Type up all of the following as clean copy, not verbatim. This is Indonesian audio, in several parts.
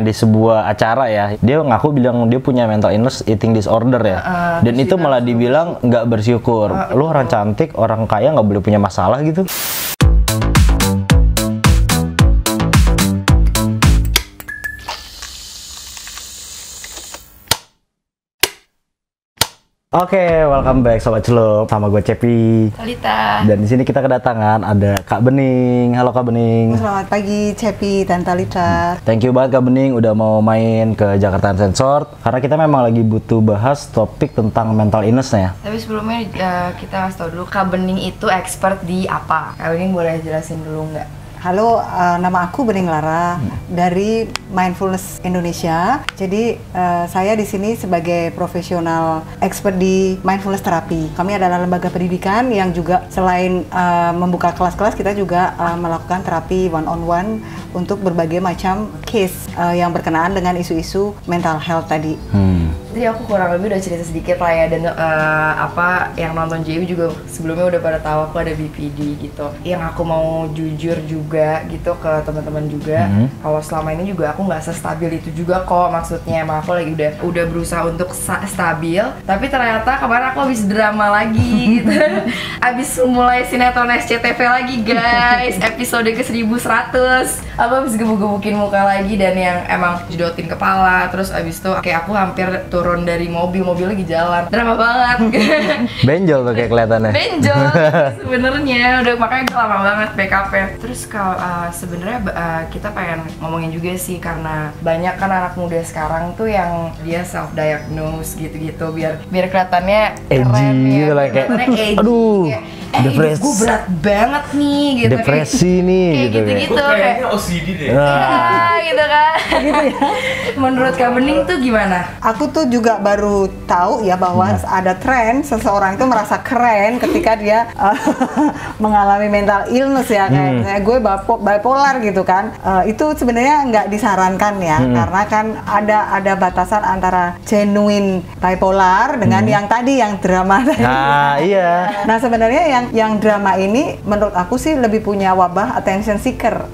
di sebuah acara ya, dia ngaku bilang dia punya mental illness eating disorder ya. Dan itu malah dibilang nggak bersyukur. Lu orang cantik, orang kaya nggak boleh punya masalah gitu. Oke, welcome back Sobat Celup, sama gue Cepi, Talita. dan di sini kita kedatangan ada Kak Bening. Halo Kak Bening. Selamat pagi Cepi dan Talita. Thank you banget Kak Bening udah mau main ke Jakarta Uncensored, karena kita memang lagi butuh bahas topik tentang mental illness ya. Tapi sebelumnya kita kasih tau dulu, Kak Bening itu expert di apa? Kak Bening boleh jelasin dulu nggak? Halo, nama aku Bening Lara dari Mindfulness Indonesia. Jadi saya di sini sebagai profesional expert di mindfulness terapi. Kami adalah lembaga pendidikan yang juga selain membuka kelas-kelas, kita juga melakukan terapi one-on-one untuk berbagai macam case yang berkenaan dengan isu-isu mental health tadi. Jadi aku kurang lebih udah cerita sedikit lah ya, dan apa yang nonton JU juga sebelumnya udah pada tahu aku ada BPD gitu. Yang aku mau jujur juga gitu ke teman-teman juga, kalau selama ini juga aku nggak sestabil itu juga kok, maksudnya emang aku lagi udah berusaha untuk stabil, tapi ternyata kemarin aku habis drama lagi gitu. Habis mulai sinetron SCTV lagi guys, episode ke 1100. Aku habis gebuk-gebukin muka lagi dan yang emang jedotin kepala, terus abis itu kayak aku hampir turun dari mobil lagi jalan, drama banget. Benjol tuh kayak kelihatannya. Benjol sebenarnya, udah makanya udah lama banget BKP. Terus kalau sebenarnya kita pengen ngomongin juga sih, karena banyak kan anak muda sekarang tuh yang dia self diagnose gitu-gitu biar kelihatannya keren gitu ya, lah, kayak aduh, depresi, gue berat banget nih gitu, depresi nih kayak gitu-gitu kayak OCD deh. gitu kan. Menurut Kak Bening tuh gimana? Aku tuh juga baru tahu ya bahwa ada tren seseorang itu merasa keren ketika dia mengalami mental illness ya, kayak gue bipolar gitu kan. Itu sebenarnya nggak disarankan ya, karena kan ada batasan antara genuine bipolar dengan yang tadi yang drama tadi. Nah, iya. Nah sebenarnya yang drama ini menurut aku sih lebih punya wabah attention seeker.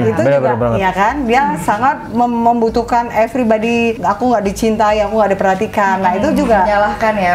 Itu juga, ya kan? Dia sangat membutuhkan everybody. Aku nggak dicintai, aku nggak diperhatikan. Nah itu juga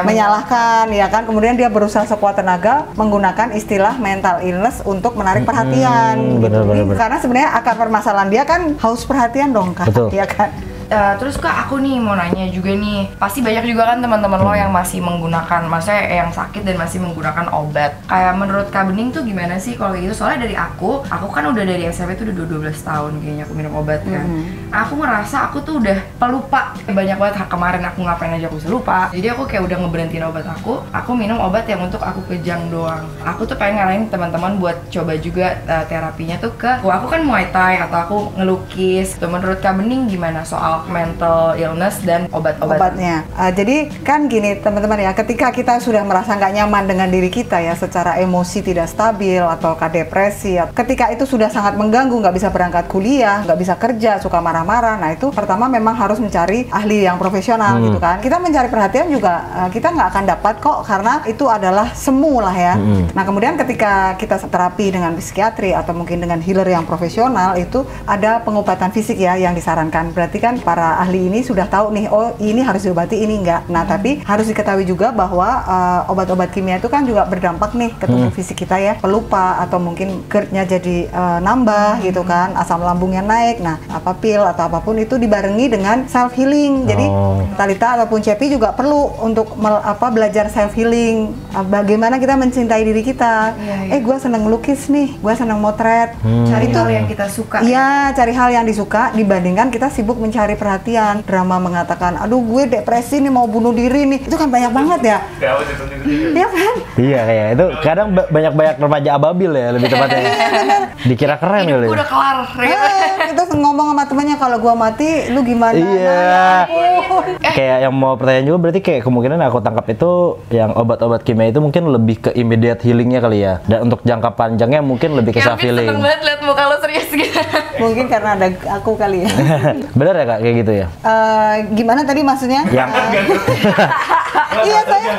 menyalahkan, ya kan? Kemudian dia berusaha sekuat tenaga menggunakan istilah mental illness untuk menarik perhatian. Bener. Karena sebenarnya akar permasalahan dia kan haus perhatian dong, Kak. Betul. Ya kan? Terus Kak, aku nih mau nanya juga nih, pasti banyak juga kan teman-teman lo yang masih menggunakan, maksudnya yang sakit dan masih menggunakan obat. Kayak menurut Kak Bening tuh gimana sih kalau gitu? Soalnya dari aku kan udah dari SMP tuh udah 12 tahun kayaknya aku minum obat kan. Aku ngerasa aku tuh udah pelupa, banyak banget kemarin aku ngapain aja aku bisa lupa. Jadi aku kayak udah ngeberhentiin obat aku minum obat yang untuk aku kejang doang. Aku tuh pengen ngarahin teman-teman buat coba juga terapinya tuh ke, aku kan Muay Thai atau aku ngelukis. Tuh, menurut Kak Bening gimana soal mental illness dan obatnya? Jadi kan gini teman-teman ya, ketika kita sudah merasa nggak nyaman dengan diri kita ya, secara emosi tidak stabil atau depresi, ketika itu sudah sangat mengganggu, nggak bisa berangkat kuliah, nggak bisa kerja, suka marah-marah, nah itu pertama memang harus mencari ahli yang profesional gitu kan. Kita mencari perhatian juga kita nggak akan dapat kok, karena itu adalah semu lah ya. Nah kemudian ketika kita terapi dengan psikiatri atau mungkin dengan healer yang profesional, itu ada pengobatan fisik ya yang disarankan. Berarti kan para ahli ini sudah tahu nih, oh ini harus diobati, ini enggak. Nah tapi harus diketahui juga bahwa obat-obat kimia itu kan juga berdampak nih ke tubuh fisik kita ya, pelupa atau mungkin GERD-nya jadi nambah gitu kan, asam lambungnya naik. Nah apa pil atau apapun itu dibarengi dengan self healing. Jadi Talita ataupun Cepi juga perlu untuk belajar self healing. Bagaimana kita mencintai diri kita. Gue seneng melukis nih, gue seneng motret. Cari hal yang kita suka. Iya, cari hal yang disuka dibandingkan kita sibuk mencari perhatian. Drama mengatakan, aduh gue depresi nih, mau bunuh diri nih. Itu kan banyak banget ya. Iya kan? Iya, kayak itu kadang banyak remaja ababil ya, lebih tepatnya. Dikira keren kali. Udah kelar. Kita ngomong sama temannya, kalau gua mati lu gimana? Iya. Kayak yang mau pertanyaan juga, berarti kayak kemungkinan aku tangkap itu yang obat-obat kimia itu mungkin lebih ke immediate healingnya kali ya. Dan untuk jangka panjangnya mungkin lebih ke self healing. Seneng banget liat muka lo serius gitu. Mungkin karena ada aku kali ya. Bener ya Kak, kayak gitu ya? Gimana tadi maksudnya? Yang Iya saya.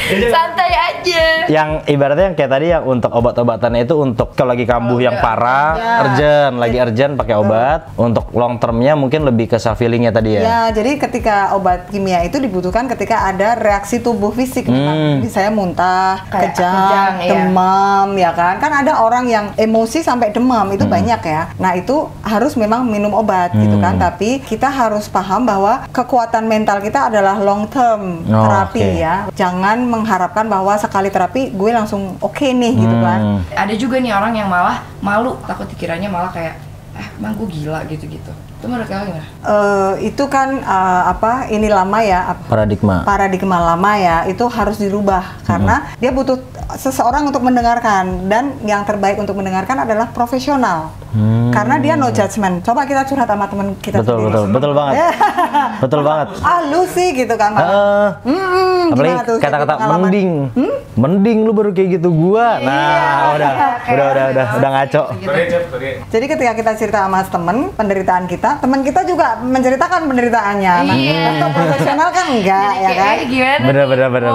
Santai aja. Yang ibaratnya yang kayak tadi yang untuk obat-obatannya itu untuk kalau lagi kambuh yang parah, urgent, lagi urgent pakai obat. Untuk long termnya mungkin lebih ke self healingnya tadi ya. Ya, jadi ketika obat kimia itu dibutuhkan ketika ada reaksi tubuh fisik, misalnya saya muntah, Kayak kejang, ya. demam, ya kan? Kan ada orang yang emosi sampai demam itu banyak ya. Nah itu harus memang minum obat gitu kan. Tapi kita harus paham bahwa kekuatan mental kita adalah long term terapi ya. Jangan mengharapkan bahwa sekali terapi gue langsung oke nih gitu kan. Ada juga nih orang yang malah malu, takut dikiranya malah kayak emang gue gila gitu-gitu. Itu menurut kalian gimana? Itu kan ini lama ya, paradigma lama ya, itu harus dirubah karena dia butuh seseorang untuk mendengarkan, dan yang terbaik untuk mendengarkan adalah profesional. Karena dia no judgment. Coba kita curhat sama teman kita sendiri. Betul banget. Betul banget. Lu sih gitu kan. Apalagi kata-kata mending lu baru kayak gitu gua. Nah, udah ngaco. Jadi ketika kita cerita sama teman penderitaan kita, teman kita juga menceritakan penderitaannya. Nah, profesional kan enggak ya kan? Bener.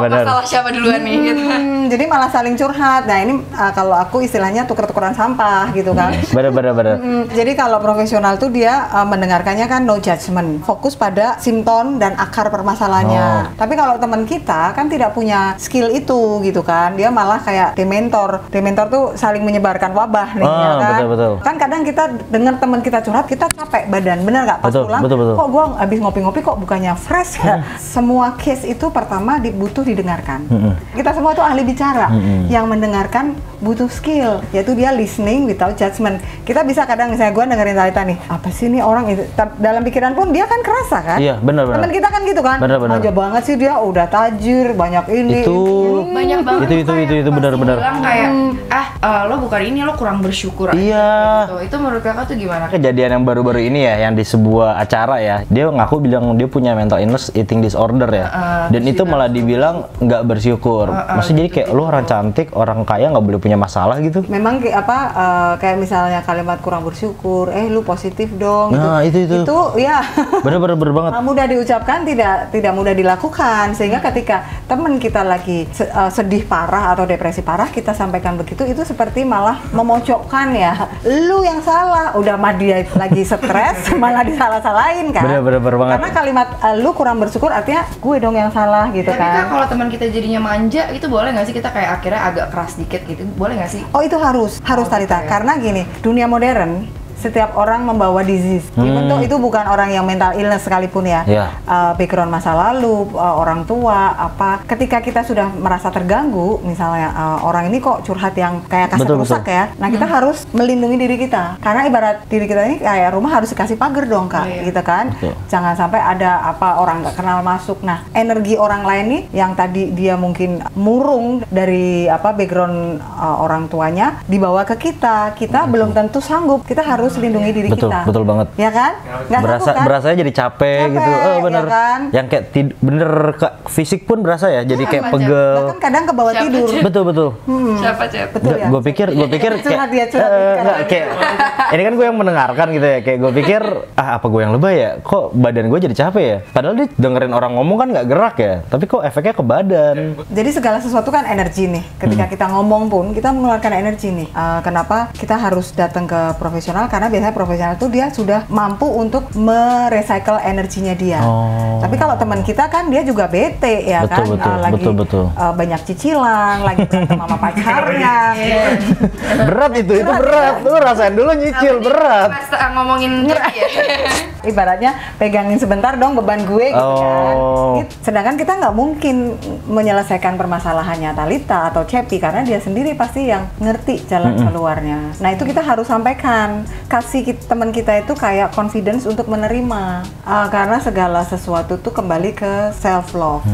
Masalah siapa duluan nih gitu. Jadi malah saling curhat. Nah, ini kalau aku istilahnya tuker-tukeran sampah gitu kan. Bener. Jadi kalau profesional tuh dia mendengarkannya kan no judgment, fokus pada simptom dan akar permasalahannya. Tapi kalau teman kita kan tidak punya skill itu gitu kan, dia malah kayak dementor tuh saling menyebarkan wabah nih ya kan. Betul. Kan kadang kita dengar teman kita curhat, kita capek badan, bener nggak? Pas pulang, betul. kok gua habis ngopi-ngopi kok bukannya fresh ya? Semua case itu pertama butuh didengarkan. Kita semua tuh ahli bicara, yang mendengarkan butuh skill, yaitu dia listening without judgment. Kita bisa kadang misalnya gue dengerin Talita nih, apa sih ini orang itu, dalam pikiran pun dia kan kerasa kan? Iya, benar. Temen kita kan gitu kan? Benar. Aja banget sih dia, udah tajir, banyak ini. Banyak banget. Itu benar. Bilang kayak lo bukan ini, lo kurang bersyukur. Iya. Gitu. Itu menurut kakak tuh gimana? Kejadian yang baru-baru ini ya, yang di sebuah acara ya, dia ngaku bilang dia punya mental illness, eating disorder ya. Dan itu malah dibilang nggak bersyukur. Maksudnya jadi kayak lo orang cantik, orang kaya nggak boleh punya masalah gitu. Memang kayak misalnya kalimat kurang bersyukur, lu positif dong. Nah, gitu. Itu ya. Bener banget. Mudah diucapkan, tidak mudah dilakukan. Sehingga ketika teman kita lagi sedih parah atau depresi parah, kita sampaikan begitu, itu seperti malah memojokkan ya. Lu yang salah, udah mah dia lagi stres, malah disalah-salahin kan. Bener banget. Karena kalimat lu kurang bersyukur artinya gue dong yang salah gitu. Tapi kan kalau teman kita jadinya manja, itu boleh nggak sih kita kayak akhirnya agak keras dikit gitu? Boleh nggak sih? Oh, itu harus Talita. Karena gini, dunia modern setiap orang membawa disease. Even tuh itu bukan orang yang mental illness sekalipun ya. Background masa lalu, orang tua, apa. Ketika kita sudah merasa terganggu, misalnya orang ini kok curhat yang kayak kasar rusak ya. Nah, kita harus melindungi diri kita. Karena ibarat diri kita ini kayak rumah harus dikasih pagar dong, Kak. Gitu kan. Jangan sampai ada orang nggak kenal masuk. Nah, energi orang lain nih yang tadi dia mungkin murung dari background orang tuanya dibawa ke kita. Kita belum tentu sanggup. Kita harus lindungi diri kita. Betul banget. Ya kan? Berasanya jadi capek gitu. Bener. Ya kan? Yang kayak bener fisik pun berasa ya. Jadi kayak pegel. Bahkan kadang ke bawah tidur. Betul. Siapa? Betul ya. Gue pikir kayak ini kan gue yang mendengarkan gitu ya. Kayak gue pikir apa gue yang lebay ya? Kok badan gue jadi capek ya? Padahal dia dengerin orang ngomong kan nggak gerak ya. Tapi kok efeknya ke badan. Jadi segala sesuatu kan energi nih. Ketika kita ngomong pun kita mengeluarkan energi nih. Kenapa kita harus datang ke profesional? Karena biasanya profesional itu dia sudah mampu untuk merecycle energinya dia. Tapi kalau teman kita kan dia juga bete ya kan, lagi banyak cicilan, lagi berantem sama pacarnya. Berat itu berat. Lu rasain dulu nyicil berat. Pas ngomongin ya. Ibaratnya pegangin sebentar dong beban gue gitu kan. Sedangkan kita nggak mungkin menyelesaikan permasalahannya Talita atau Cepi karena dia sendiri pasti yang ngerti jalan keluarnya. Nah, itu kita harus sampaikan. Kasih teman kita itu kayak confidence untuk menerima karena segala sesuatu tuh kembali ke self love.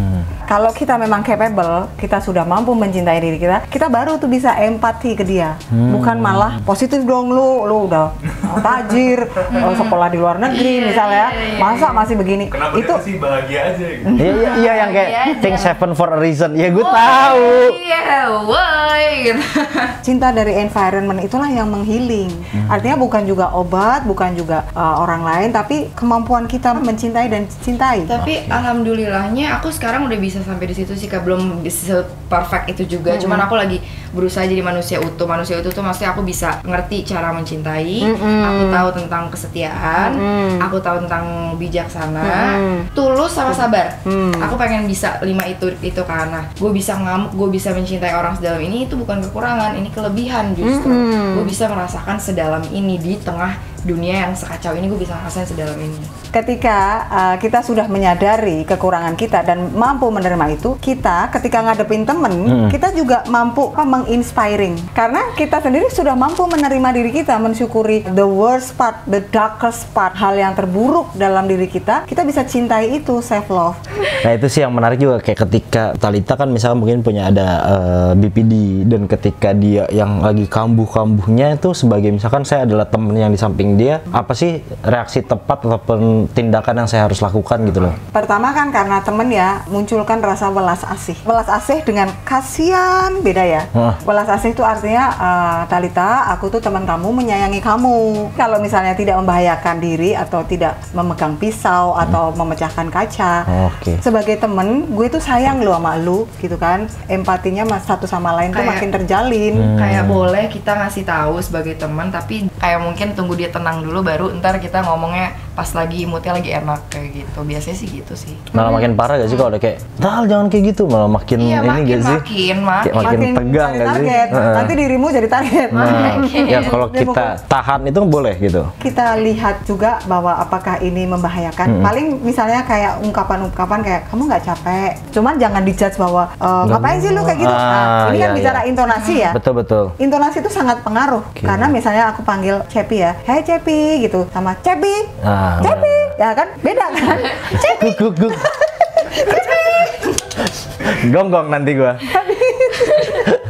Kalau kita memang capable, kita sudah mampu mencintai diri kita, kita baru tuh bisa empati ke dia. Bukan malah positif dong lu udah tajir, sekolah di luar negeri misalnya, masa masih begini. Kenapa Itu dia sih bahagia aja gitu? Iya yang kayak Iya aja. things happen for a reason. Ya gue tahu. Iya, woi gitu. cinta dari environment itulah yang menghealing. Artinya bukan juga obat, bukan juga orang lain, tapi kemampuan kita mencintai dan cintai. Tapi alhamdulillahnya aku sekarang udah bisa sampai di situ sih, Kak. Belum bisa perfect itu juga. Cuman aku lagi berusaha jadi manusia utuh. Manusia utuh tuh maksudnya aku bisa ngerti cara mencintai, aku tahu tentang kesetiaan, aku tahu tentang bijaksana, tulus sama sabar. Aku pengen bisa 5 itu karena gue bisa ngamuk, gue bisa mencintai orang sedalam ini, itu bukan kekurangan, ini kelebihan justru. Gue bisa merasakan sedalam ini di tengah dunia yang sekacau ini, gue bisa ngerasain sedalam ini. Ketika kita sudah menyadari kekurangan kita dan mampu menerima itu, kita ketika ngadepin temen, kita juga mampu menginspiring. Karena kita sendiri sudah mampu menerima diri kita, mensyukuri the worst part, the darkest part, hal yang terburuk dalam diri kita bisa cintai itu, self love. Nah itu sih yang menarik juga, kayak ketika Thalita kan misalnya mungkin punya ada BPD, dan ketika dia yang lagi kambuh-kambuhnya itu sebagai misalkan saya adalah temen yang di samping dia, apa sih reaksi tepat ataupun tindakan yang saya harus lakukan gitu loh? Pertama kan karena temen ya, munculkan rasa welas asih. Welas asih dengan kasihan beda ya. Welas asih itu artinya Thalita, aku tuh teman kamu, menyayangi kamu. Kalau misalnya tidak membahayakan diri atau tidak memegang pisau atau memecahkan kaca. Sebagai temen, gue tuh sayang lo sama lu gitu kan. Empatinya satu sama lain tuh makin terjalin. Kayak boleh kita ngasih tahu sebagai teman, tapi kayak mungkin tunggu dia tenang dulu, baru ntar kita ngomongnya pas lagi moodnya lagi enak kayak gitu. Biasanya sih gitu sih. Malah makin parah gak sih kalau udah kayak Tal jangan kayak gitu, malah makin Iya, ini gak sih? Makin tegang jadi gak sih? target. Nanti dirimu jadi target. Ya kalau kita tahan itu boleh gitu. Kita lihat juga bahwa apakah ini membahayakan. Paling misalnya kayak ungkapan-ungkapan kayak kamu nggak capek, cuman jangan dijudge bahwa ngapain sih lu kayak gitu. Nah, ini kan bicara intonasi ya. Betul. Intonasi itu sangat pengaruh. Karena misalnya aku panggil Cepi ya, hey Cepi gitu, sama Cepi, Cepi, ya kan beda kan? Cepi, Guk. Gonggong nanti gua.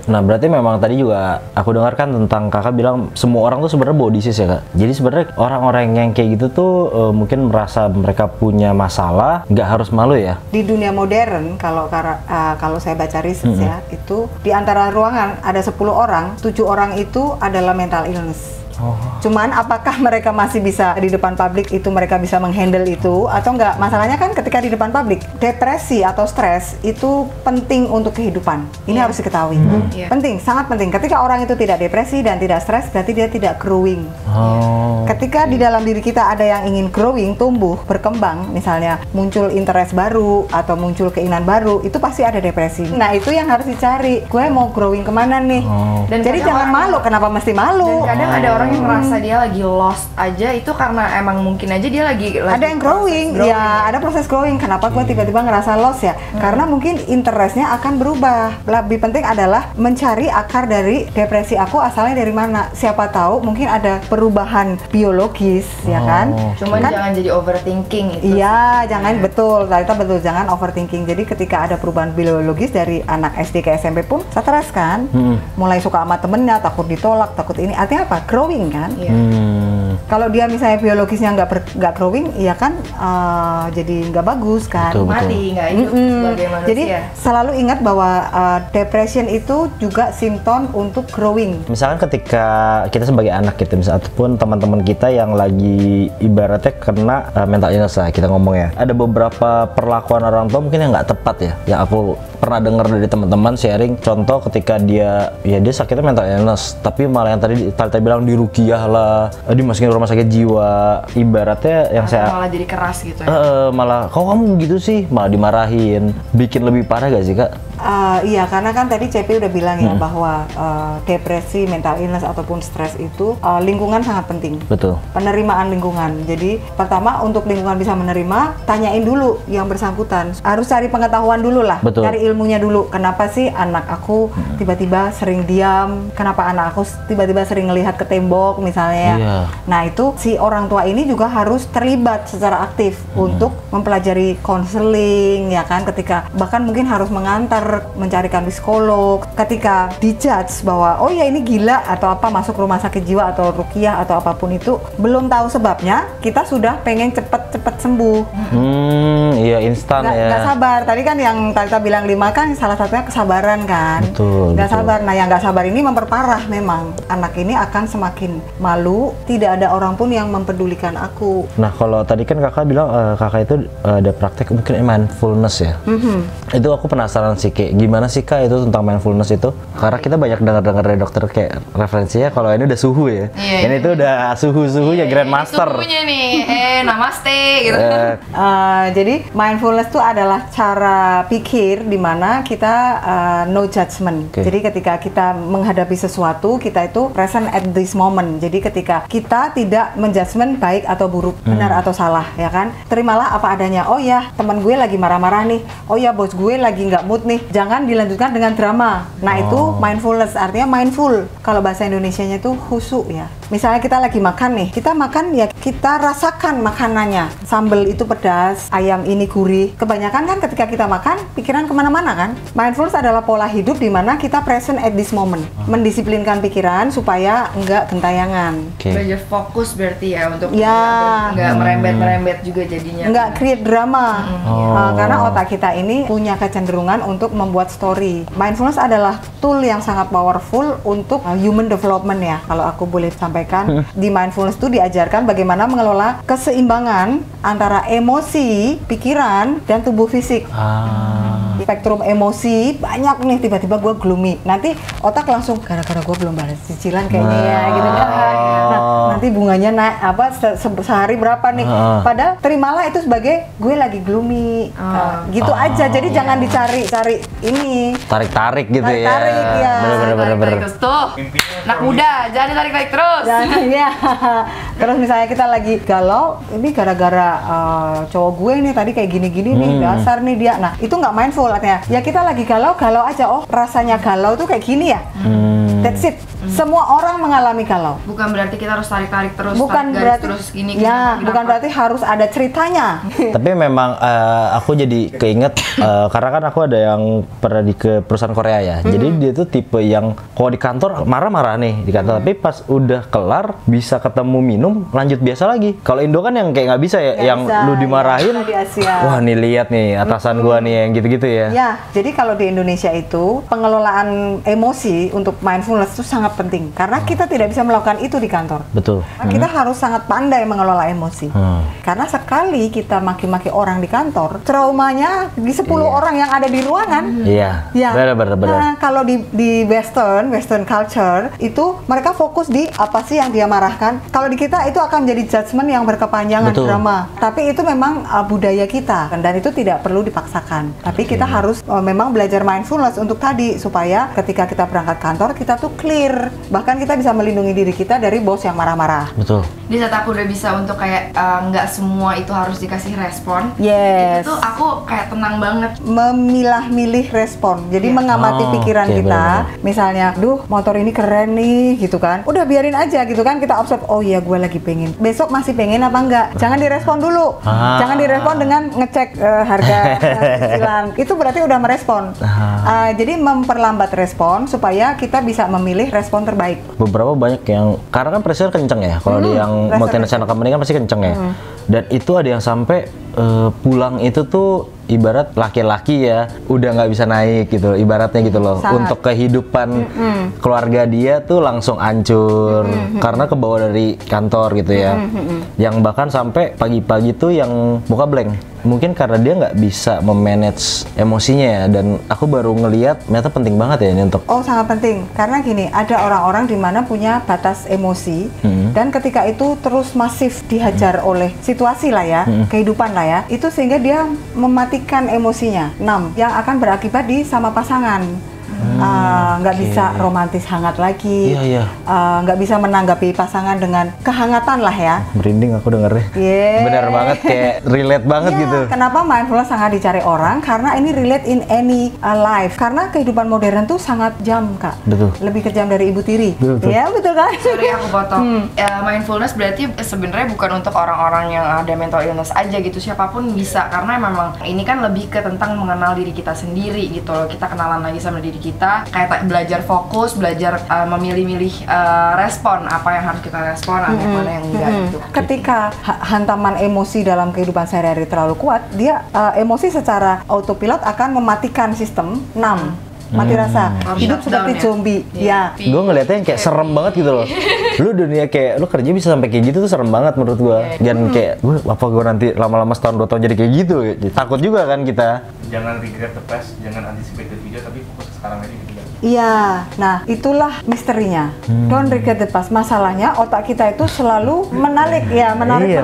Nah berarti memang tadi juga aku dengarkan tentang kakak bilang semua orang tuh sebenarnya body disease ya kak. Jadi sebenarnya orang-orang yang kayak gitu tuh mungkin merasa mereka punya masalah, nggak harus malu ya. Di dunia modern kalau saya baca research ya, itu di antara ruangan ada 10 orang, 7 orang itu adalah mental illness. Cuman apakah mereka masih bisa di depan publik itu mereka bisa menghandle itu atau enggak? Masalahnya kan ketika di depan publik, depresi atau stres itu penting untuk kehidupan. Ini harus diketahui. Penting, sangat penting. Ketika orang itu tidak depresi dan tidak stres, berarti dia tidak growing. Ketika di dalam diri kita ada yang ingin growing, tumbuh, berkembang, misalnya muncul interest baru atau muncul keinginan baru, itu pasti ada depresi. Nah itu yang harus dicari. Gue mau growing kemana nih? Dan jadi jangan malu. Kenapa mesti malu? Dan kadang ada orang yang merasa dia lagi lost aja, itu karena emang mungkin aja dia lagi ada yang growing. Ya ada proses growing. Kenapa gue tiba-tiba ngerasa lost ya? Karena mungkin interestnya akan berubah. Lebih penting adalah mencari akar dari depresi aku asalnya dari mana. Siapa tahu mungkin ada perubahan biologis, ya kan? Cuman jangan jadi overthinking itu. Iya, jangan betul, jangan overthinking. Jadi ketika ada perubahan biologis dari anak SD ke SMP pun stres kan? Mulai suka sama temennya, takut ditolak, takut ini. Artinya apa? Growing kan? Kalau dia misalnya biologisnya nggak growing, ya kan jadi nggak bagus kan? Betul. Mati, nggak hidup sebagai manusia. Jadi selalu ingat bahwa depression itu juga simptom untuk growing. Misalkan ketika kita sebagai anak gitu, ataupun teman-teman kita yang lagi ibaratnya kena mental illness lah kita ngomong ya, ada beberapa perlakuan orang tua mungkin yang nggak tepat ya, yang aku pernah dengar dari teman-teman sharing. Contoh ketika dia sakitnya mental illness, tapi malah yang tadi bilang diruqyah lah, dimasukin rumah sakit jiwa, ibaratnya yang saya malah jadi keras gitu ya. Malah kok kamu gitu sih, malah dimarahin, bikin lebih parah gak sih kak? Iya, karena kan tadi CP udah bilang ya bahwa depresi, mental illness ataupun stres itu lingkungan sangat penting. Betul. Penerimaan lingkungan. Jadi pertama untuk lingkungan bisa menerima, tanyain dulu yang bersangkutan. Harus cari pengetahuan dulu lah. Betul. Cari ilmunya dulu. Kenapa sih anak aku tiba-tiba sering diam? Kenapa anak aku tiba-tiba sering ngelihat ke tembok misalnya? Nah itu si orang tua ini juga harus terlibat secara aktif untuk mempelajari konseling, ya kan, ketika bahkan mungkin harus mengantar, mencarikan psikolog, ketika dijudge bahwa oh ya ini gila atau apa, masuk rumah sakit jiwa atau ruqyah atau apapun itu, belum tahu sebabnya, kita sudah pengen cepet-cepet sembuh. Iya, instan ya. Nggak sabar. Tadi kan yang Talita bilang 5 kan salah satunya kesabaran kan. Betul. Nggak sabar. Nah, yang nggak sabar ini memperparah memang. Anak ini akan semakin malu, tidak ada orang pun yang mempedulikan aku. Nah, kalau tadi kan kakak bilang kakak itu ada praktek mungkin mindfulness ya. Itu aku penasaran sih, kayak gimana sih kak itu tentang mindfulness itu? Karena kita banyak dengar-dengar dari dokter kayak referensinya kalau ini udah suhu ya. Ini tuh udah suhunya grandmaster. Suhunya nih, namaste gitu. Jadi mindfulness itu adalah cara pikir di mana kita no judgment. Jadi ketika kita menghadapi sesuatu, kita itu present at this moment. Jadi ketika kita tidak menjudgment baik atau buruk, benar atau salah, ya kan? Terimalah apa adanya. Oh ya, teman gue lagi marah-marah nih. Oh ya, bos gue lagi nggak mood nih. Jangan dilanjutkan dengan drama. Nah, itu mindfulness, artinya mindful. Kalau bahasa Indonesianya itu khusyuk ya. Misalnya kita lagi makan nih, kita makan ya kita rasakan makanannya. Sambal itu pedas, ayam ini gurih. Kebanyakan kan ketika kita makan, pikiran kemana-mana kan. Mindfulness adalah pola hidup di mana kita present at this moment. Mendisiplinkan pikiran supaya enggak gentayangan. Belajar fokus berarti ya, untuk ya, enggak merembet-merembet juga jadinya. Enggak create drama. Karena otak kita ini punya kecenderungan untuk membuat story. Mindfulness adalah tool yang sangat powerful untuk human development ya. Kalau aku boleh sampaikan, di mindfulness itu diajarkan bagaimana mengelola keseimbangan antara emosi, pikiran, dan tubuh fisik. Spektrum emosi banyak nih, tiba-tiba gue gloomy, nanti otak langsung gara-gara gue belum balas cicilan kayaknya ya gitu kan. Nah, nanti bunganya naik apa sehari berapa nih, padahal terimalah itu sebagai gue lagi gloomy, gitu aja. Jadi jangan dicari-cari ini, tarik-tarik gitu ya. Tarik ya. Bener-bener tuh anak muda, jangan ditarik-tarik terus. Jangan ya. Terus misalnya kita lagi galau, ini gara-gara cowok gue nih tadi kayak gini-gini nih, dasar nih dia. Nah, itu nggak mindful artinya. Ya kita lagi galau aja. Oh, rasanya galau tuh kayak gini ya. That's it. Semua orang mengalami galau. Bukan berarti kita harus tarik-tarik terus, bukan tarik berarti terus gini. Ya, bukan berarti harus ada ceritanya. Tapi memang aku jadi keinget karena kan aku ada yang pernah ke perusahaan Korea ya. Jadi dia tuh tipe yang kalau di kantor marah-marah nih di kantor, tapi pas udah kelar bisa ketemu minum lanjut biasa lagi. Kalau Indo kan yang kayak nggak bisa ya, yang lu dimarahin. Ya, wah nih lihat nih atasan gua nih yang gitu-gitu ya. Ya, jadi kalau di Indonesia itu pengelolaan emosi untuk mindfulness itu sangat penting karena kita tidak bisa melakukan itu di kantor. Betul. Kita harus sangat pandai mengelola emosi. Karena sekali kita maki-maki orang di kantor, traumanya di 10 orang yang ada di ruangan. Iya. Ya. Benar. Nah, kalau di Western culture itu mereka fokus di apa sih yang dia marahkan. Kalau di kita itu akan jadi judgement yang berkepanjangan, drama. Tapi itu memang budaya kita dan itu tidak perlu dipaksakan. Tapi kita harus memang belajar mindfulness untuk tadi supaya ketika kita berangkat kantor kita tuh clear. Bahkan kita bisa melindungi diri kita dari bos yang marah-marah. Betul. Di saat aku udah bisa untuk kayak nggak semua itu harus dikasih respon. Yes. Itu tuh aku kayak tenang banget. Memilah-milih respon. Jadi mengamati pikiran kita. Bener. Misalnya, duh motor ini keren nih gitu kan. Udah biarin aja gitu kan. Kita observe, oh iya gue lagi pengen. Besok masih pengen apa enggak? Jangan direspon dulu. Jangan direspon dengan ngecek harga cicilan. Itu berarti udah merespon. Jadi memperlambat respon supaya kita bisa memilih respon terbaik. Beberapa banyak yang karena kan pressure kenceng ya. Kalau di yang multinational company kan pasti kenceng ya. Dan itu ada yang sampai pulang itu tuh ibarat laki-laki ya udah nggak bisa naik gitu, ibaratnya gitu loh. Untuk kehidupan keluarga dia tuh langsung hancur karena kebawa dari kantor gitu ya. Yang bahkan sampai pagi-pagi tuh yang muka blank. Mungkin karena dia nggak bisa memanage emosinya ya. Dan aku baru ngelihat ternyata penting banget ya ini untuk. Oh, sangat penting. Karena gini, ada orang-orang di mana punya batas emosi dan ketika itu terus masif dihajar oleh situasi lah ya, kehidupan lah ya, itu sehingga dia mematikan emosinya. 6 yang akan berakibat di sama pasangan. nggak bisa romantis hangat lagi, nggak bisa menanggapi pasangan dengan kehangatan lah ya. Merinding aku dengernya. Bener banget, kayak relate banget gitu. Kenapa mindfulness sangat dicari orang? Karena ini relate in any life. Karena kehidupan modern tuh sangat jam, Kak. Betul. Lebih kejam dari ibu tiri. Ya, betul kan? Sorry aku potong. Mindfulness berarti sebenarnya bukan untuk orang-orang yang ada mental illness aja gitu, siapapun bisa, karena memang ini kan lebih ke tentang mengenal diri kita sendiri gitu loh. Kita kenalan lagi sama diri kita, kayak belajar fokus, belajar memilih-milih respon apa yang harus kita respon, mana yang enggak gitu. Ketika hantaman emosi dalam kehidupan sehari-hari terlalu kuat, dia emosi secara autopilot akan mematikan sistem 6. Mati rasa, hidup seperti zombie. Gue ngeliatnya yang kayak serem banget gitu loh. Lu dunia kayak, lu kerja bisa sampai kayak gitu tuh serem banget menurut gue. Dan kayak, apa gue nanti lama-lama setahun 2 tahun jadi kayak gitu? Takut juga kan kita. Jangan regret the past, jangan anticipate the future, tapi fokus ke sekarang aja gitu. Iya, nah itulah misterinya. Don't regret the past. Masalahnya otak kita itu selalu menarik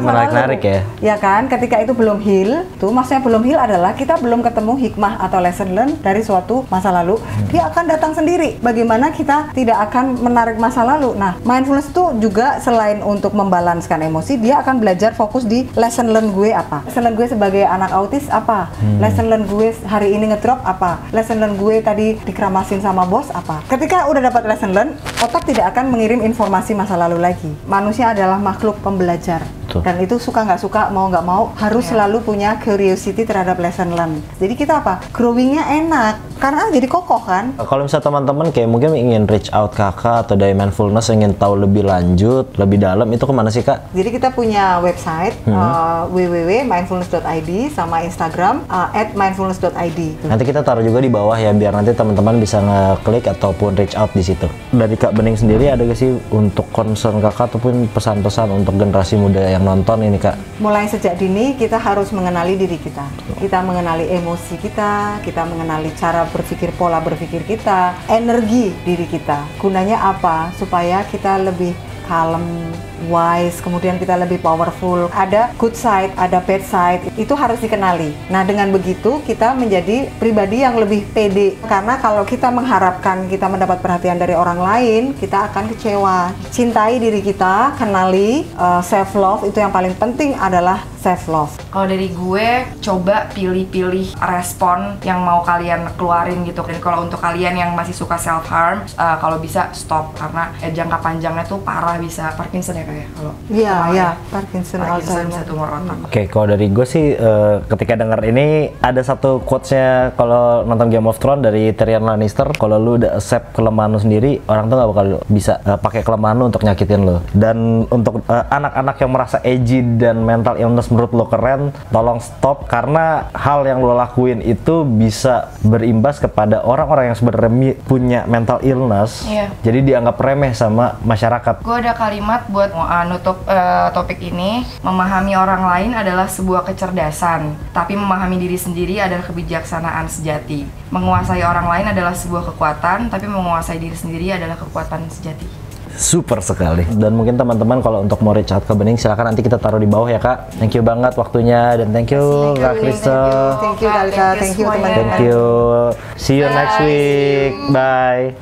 masa lalu. Ya kan, ketika itu belum heal, tuh maksudnya belum heal adalah kita belum ketemu hikmah atau lesson learn dari suatu masa lalu. Dia akan datang sendiri. Bagaimana kita tidak akan menarik masa lalu. Nah, mindfulness itu juga selain untuk membalanskan emosi, dia akan belajar fokus di lesson learn gue apa. Lesson learn gue sebagai anak autis apa? Lesson learn gue hari ini ngedrop apa? Lesson learn gue tadi dikeramasin sama bos apa? Ketika udah dapat lesson learn, otak tidak akan mengirim informasi masa lalu lagi. Manusia adalah makhluk pembelajar. Dan itu suka nggak suka, mau nggak mau, harus selalu punya curiosity terhadap lesson learn. Jadi kita apa? Growingnya enak, karena jadi kokoh kan? Kalau misalnya teman-teman kayak mungkin ingin reach out kakak atau dari mindfulness, ingin tahu lebih lanjut, lebih dalam, itu kemana sih kak? Jadi kita punya website www.mindfulness.id sama Instagram @mindfulness.id. Nanti kita taruh juga di bawah ya, biar nanti teman-teman bisa ngeklik ataupun reach out di situ. Dari Kak Bening sendiri ada gak sih untuk concern kakak ataupun pesan-pesan untuk generasi muda yang nonton ini kak? Mulai sejak dini kita harus mengenali diri kita. Kita mengenali emosi kita mengenali cara berpikir, pola berpikir kita, energi diri kita. Gunanya apa? Supaya kita lebih kalem, wise, kemudian kita lebih powerful. Ada good side, ada bad side, itu harus dikenali. Nah, dengan begitu kita menjadi pribadi yang lebih pede. Karena kalau kita mengharapkan kita mendapat perhatian dari orang lain, kita akan kecewa. Cintai diri kita, kenali self love, itu yang paling penting adalah self love. Kalau dari gue, coba pilih-pilih respon yang mau kalian keluarin gitu. Dan kalau untuk kalian yang masih suka self harm, kalau bisa stop, karena jangka panjangnya tuh parah, bisa Parkinson ya kayak kalau Parkinson bisa tumor otak. Oke, kalau dari gue sih ketika denger ini ada satu quotes-nya kalau nonton Game of Thrones dari Tyrion Lannister, kalau lu udah accept kelemahan lu sendiri, orang tuh gak bakal bisa pakai kelemahan lu untuk nyakitin lu. Dan untuk anak-anak yang merasa edgy dan mental illness menurut lo keren, tolong stop, karena hal yang lo lakuin itu bisa berimbas kepada orang-orang yang sebenarnya punya mental illness. Jadi dianggap remeh sama masyarakat. Gue ada kalimat buat nutup topik ini. Memahami orang lain adalah sebuah kecerdasan, tapi memahami diri sendiri adalah kebijaksanaan sejati. Menguasai orang lain adalah sebuah kekuatan, tapi menguasai diri sendiri adalah kekuatan sejati. Super sekali. Dan mungkin teman-teman kalau untuk mau reach out ke Bening, silakan nanti kita taruh di bawah ya kak. Thank you banget waktunya, dan thank you Kak Crystal. Thank you Dalika, thank you teman-teman. Thank you. See you next week. Bye.